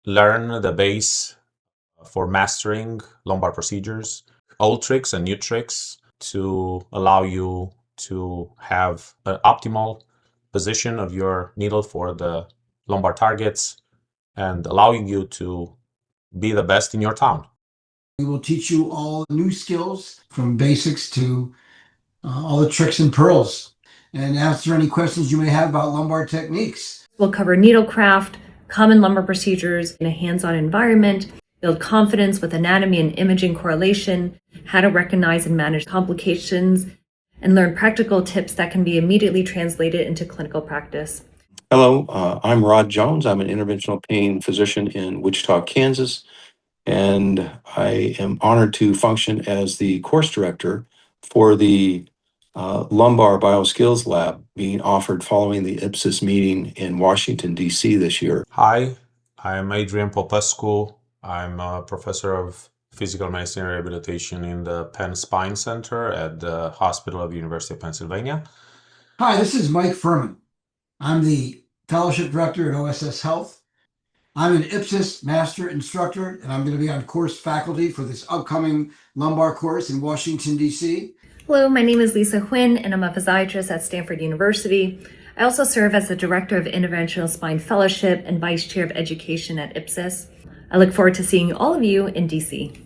learn the base for mastering lumbar procedures, old tricks and new tricks to allow you to have an optimal position of your needle for the lumbar targets and allowing you to be the best in your town. We will teach you all new skills from basics to all the tricks and pearls and answer any questions you may have about lumbar techniques. We'll cover needlecraft, common lumbar procedures in a hands-on environment, build confidence with anatomy and imaging correlation, how to recognize and manage complications, and learn practical tips that can be immediately translated into clinical practice. Hello, I'm Rod Jones. I'm an interventional pain physician in Wichita, Kansas, and I am honored to function as the course director for the Lumbar Bioskills Lab being offered following the IPSIS meeting in Washington, D.C. this year. Hi, I'm Adrian Popescu. I'm a professor of physical medicine and rehabilitation in the Penn Spine Center at the Hospital of the University of Pennsylvania. Hi, this is Mike Furman. I'm the fellowship director at OSS Health. I'm an IPSIS master instructor, and I'm going to be on course faculty for this upcoming lumbar course in Washington, D.C. Hello, my name is Lisa Huynh, and I'm a physiatrist at Stanford University. I also serve as the Director of Interventional Spine Fellowship and Vice Chair of Education at IPSIS. I look forward to seeing all of you in DC.